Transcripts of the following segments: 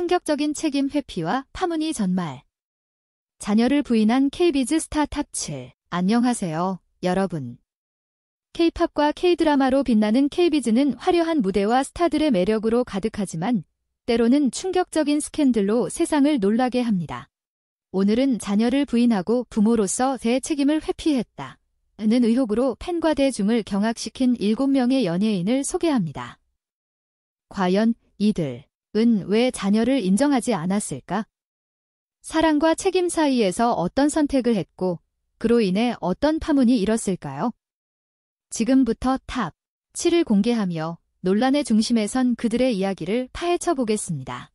충격적인 책임 회피와 파문이 전말. 자녀를 부인한 K비즈 스타 탑 7. 안녕하세요, 여러분. K-팝과 K-드라마로 빛나는 K비즈는 화려한 무대와 스타들의 매력으로 가득하지만 때로는 충격적인 스캔들로 세상을 놀라게 합니다. 오늘은 자녀를 부인하고 부모로서 대책임을 회피했다는 의혹으로 팬과 대중을 경악시킨 7명의 연예인을 소개합니다. 과연 이들은 왜 자녀를 인정하지 않았을까? 사랑과 책임 사이에서 어떤 선택을 했고 그로 인해 어떤 파문이 일었을까요? 지금부터 탑 7을 공개하며 논란의 중심에 선 그들의 이야기를 파헤쳐 보겠습니다.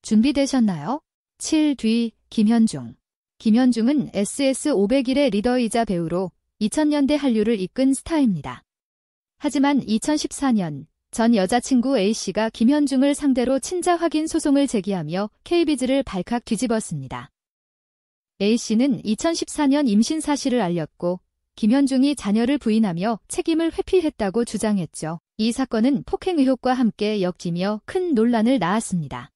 준비되셨나요? 7 뒤 김현중. 김현중은 SS501의 리더이자 배우로 2000년대 한류를 이끈 스타입니다. 하지만 2014년 전 여자친구 A씨가 김현중을 상대로 친자 확인 소송을 제기하며 K비즈를 발칵 뒤집었습니다. A씨는 2014년 임신 사실을 알렸고 김현중이 자녀를 부인하며 책임을 회피했다고 주장했죠. 이 사건은 폭행 의혹과 함께 엮이며 큰 논란을 낳았습니다.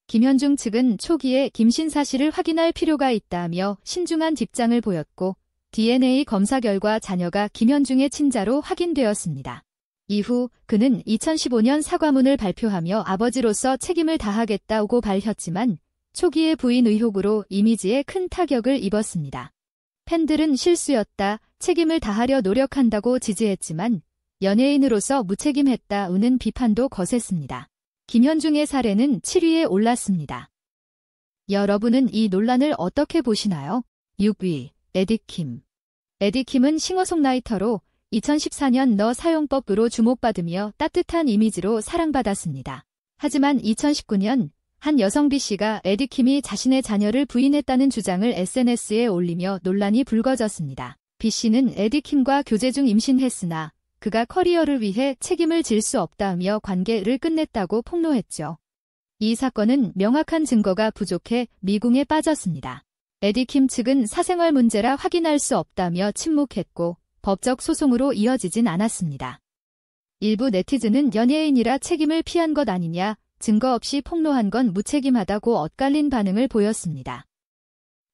김현중 측은 초기에 김신 사실을 확인할 필요가 있다며 신중한 입장을 보였고 DNA 검사 결과 자녀가 김현중의 친자로 확인되었습니다. 이후 그는 2015년 사과문을 발표하며 아버지로서 책임을 다하겠다고 밝혔지만 초기의 부인 의혹으로 이미지에 큰 타격을 입었습니다. 팬들은 실수였다, 책임을 다하려 노력한다고 지지했지만 연예인으로서 무책임했다는 비판도 거셌습니다. 김현중의 사례는 7위에 올랐습니다. 여러분은 이 논란을 어떻게 보시나요? 6위, 에디킴. 에디킴은 싱어송라이터로 2014년 너 사용법으로 주목받으며 따뜻한 이미지로 사랑받았습니다. 하지만 2019년 한 여성 B씨가 에디킴이 자신의 자녀를 부인했다는 주장을 SNS에 올리며 논란이 불거졌습니다. B씨는 에디킴과 교제 중 임신했으나 그가 커리어를 위해 책임을 질 수 없다며 관계를 끝냈다고 폭로했죠. 이 사건은 명확한 증거가 부족해 미궁에 빠졌습니다. 에디킴 측은 사생활 문제라 확인할 수 없다며 침묵했고 법적 소송으로 이어지진 않았습니다. 일부 네티즌은 연예인이라 책임을 피한 것 아니냐, 증거 없이 폭로한 건 무책임하다고 엇갈린 반응을 보였습니다.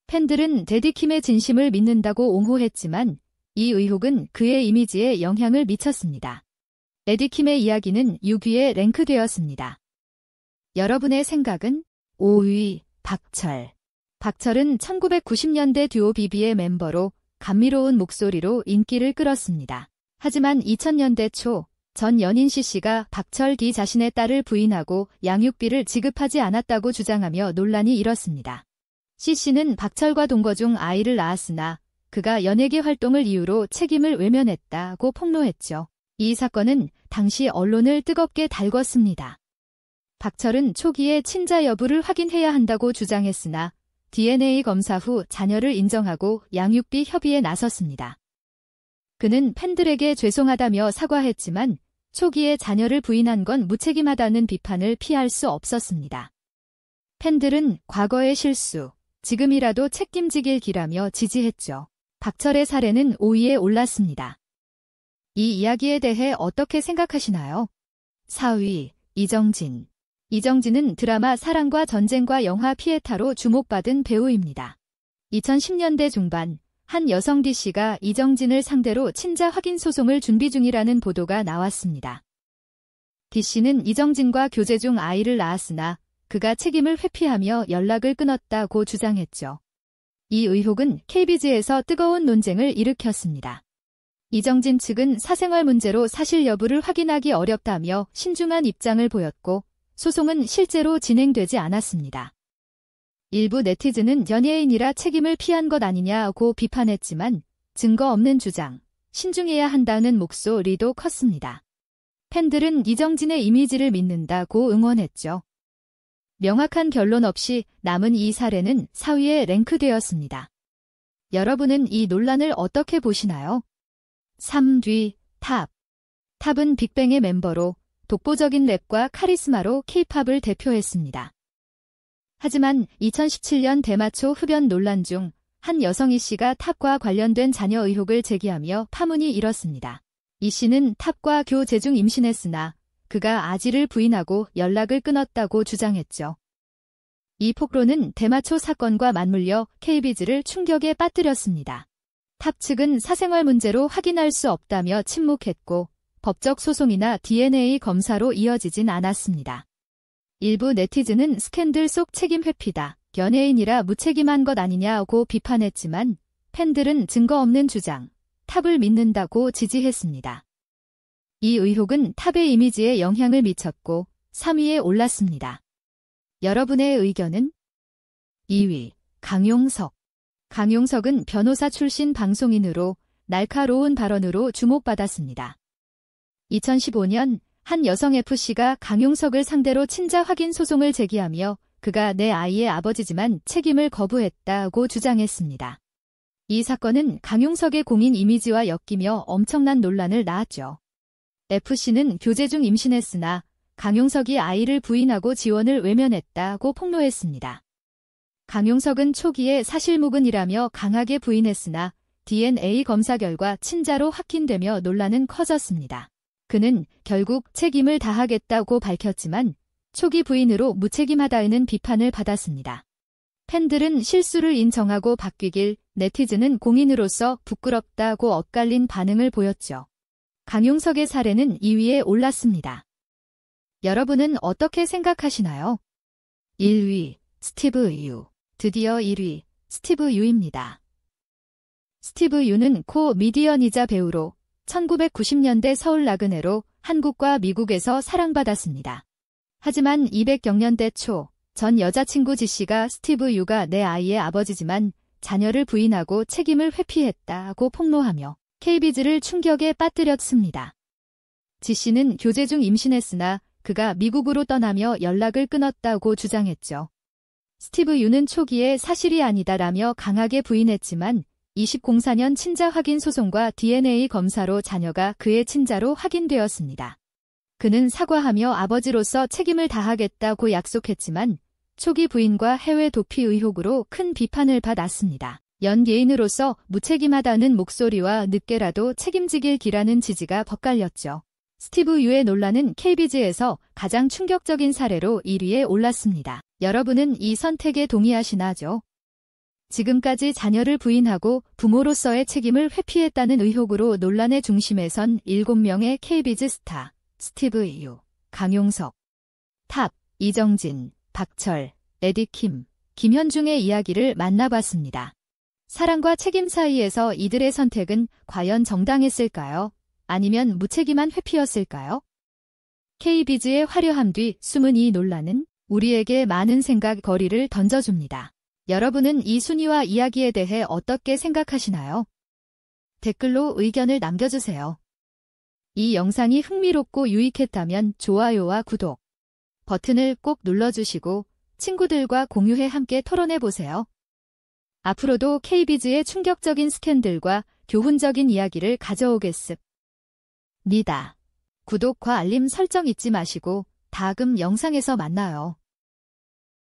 팬들은 에디킴의 진심을 믿는다고 옹호했지만 이 의혹은 그의 이미지에 영향을 미쳤습니다. 에디킴의 이야기는 6위에 랭크되었습니다. 여러분의 생각은? 5위, 박철. 박철은 1990년대 듀오 비비의 멤버로 감미로운 목소리로 인기를 끌었습니다. 하지만 2000년대 초 전 연인 C씨가 박철 D 자신의 딸을 부인하고 양육비를 지급하지 않았다고 주장하며 논란이 일었습니다. C씨는 박철과 동거 중 아이를 낳았으나 그가 연예계 활동을 이유로 책임을 외면했다고 폭로했죠. 이 사건은 당시 언론을 뜨겁게 달궜습니다. 박철은 초기에 친자 여부를 확인해야 한다고 주장했으나 DNA 검사 후 자녀를 인정하고 양육비 협의에 나섰습니다. 그는 팬들에게 죄송하다며 사과했지만 초기에 자녀를 부인한 건 무책임하다는 비판을 피할 수 없었습니다. 팬들은 과거의 실수, 지금이라도 책임지길 기라며 지지했죠. 박철의 사례는 5위에 올랐습니다. 이 이야기에 대해 어떻게 생각하시나요? 4위, 이정진. 이정진은 드라마 사랑과 전쟁과 영화 피에타로 주목받은 배우입니다. 2010년대 중반 한 여성 D씨가 이정진을 상대로 친자 확인 소송을 준비 중이라는 보도가 나왔습니다. D씨는 이정진과 교제 중 아이를 낳았으나 그가 책임을 회피하며 연락을 끊었다고 주장했죠. 이 의혹은 K비즈에서 뜨거운 논쟁을 일으켰습니다. 이정진 측은 사생활 문제로 사실 여부를 확인하기 어렵다며 신중한 입장을 보였고 소송은 실제로 진행되지 않았습니다. 일부 네티즌은 연예인이라 책임을 피한 것 아니냐고 비판했지만 증거 없는 주장, 신중해야 한다는 목소리도 컸습니다. 팬들은 이정진의 이미지를 믿는다고 응원했죠. 명확한 결론 없이 남은 이 사례는 4위에 랭크되었습니다. 여러분은 이 논란을 어떻게 보시나요? 3 뒤, 탑. 탑은 빅뱅의 멤버로 독보적인 랩과 카리스마로 K-팝을 대표했습니다. 하지만 2017년 대마초 흡연 논란 중 한 여성 E씨가 탑과 관련된 자녀 의혹을 제기하며 파문이 일었습니다. E씨는 탑과 교제 중 임신했으나 그가 아지를 부인하고 연락을 끊었다고 주장했죠. 이 폭로는 대마초 사건과 맞물려 KB즈를 충격에 빠뜨렸습니다. 탑 측은 사생활 문제로 확인할 수 없다며 침묵했고 법적 소송이나 DNA 검사로 이어지진 않았습니다. 일부 네티즌은 스캔들 속 책임 회피다, 연예인이라 무책임한 것 아니냐고 비판했지만 팬들은 증거 없는 주장, 탑을 믿는다고 지지했습니다. 이 의혹은 탑의 이미지에 영향을 미쳤고 3위에 올랐습니다. 여러분의 의견은? 2위, 강용석. 강용석은 변호사 출신 방송인으로 날카로운 발언으로 주목받았습니다. 2015년 한 여성 FC가 강용석을 상대로 친자 확인 소송을 제기하며 그가 내 아이의 아버지지만 책임을 거부했다고 주장했습니다. 이 사건은 강용석의 공인 이미지와 엮이며 엄청난 논란을 낳았죠. FC는 교제 중 임신했으나 강용석이 아이를 부인하고 지원을 외면했다고 폭로했습니다. 강용석은 초기에 사실무근이라며 강하게 부인했으나 DNA 검사 결과 친자로 확인되며 논란은 커졌습니다. 그는 결국 책임을 다하겠다고 밝혔지만 초기 부인으로 무책임하다는 비판을 받았습니다. 팬들은 실수를 인정하고 바뀌길, 네티즌은 공인으로서 부끄럽다고 엇갈린 반응을 보였죠. 강용석의 사례는 2위에 올랐습니다. 여러분은 어떻게 생각하시나요? 1위, 스티브 유. 드디어 1위, 스티브 유입니다. 스티브 유는 코미디언이자 배우로 1990년대 서울 나그네로 한국과 미국에서 사랑받았습니다. 하지만 200년대 초, 전 여자친구 지씨가 스티브 유가 내 아이의 아버지지만 자녀를 부인하고 책임을 회피했다고 폭로하며 KB즈를 충격에 빠뜨렸습니다. 지씨는 교제 중 임신했으나 그가 미국으로 떠나며 연락을 끊었다고 주장했죠. 스티브 유는 초기에 사실이 아니다라며 강하게 부인했지만 2004년 친자 확인 소송과 DNA 검사로 자녀가 그의 친자로 확인되었습니다. 그는 사과하며 아버지로서 책임을 다하겠다고 약속했지만 초기 부인과 해외 도피 의혹으로 큰 비판을 받았습니다. 연예인으로서 무책임하다는 목소리와 늦게라도 책임지길 기라는 지지가 엇갈렸죠. 스티브 유의 논란은 KB즈에서 가장 충격적인 사례로 1위에 올랐습니다. 여러분은 이 선택에 동의하시나요? 지금까지 자녀를 부인하고 부모로서의 책임을 회피했다는 의혹으로 논란의 중심에 선 7명의 KB즈 스타, 스티브 유, 강용석, 탑, 이정진, 박철, 에디킴, 김현중의 이야기를 만나봤습니다. 사랑과 책임 사이에서 이들의 선택은 과연 정당했을까요? 아니면 무책임한 회피였을까요? KB즈의 화려함 뒤 숨은 이 논란은 우리에게 많은 생각거리를 던져줍니다. 여러분은 이 순위와 이야기에 대해 어떻게 생각하시나요? 댓글로 의견을 남겨주세요. 이 영상이 흥미롭고 유익했다면 좋아요와 구독 버튼을 꼭 눌러주시고 친구들과 공유해 함께 토론해보세요. 앞으로도 KB즈의 충격적인 스캔들과 교훈적인 이야기를 가져오겠습니다. 구독과 알림 설정 잊지 마시고 다음 영상에서 만나요.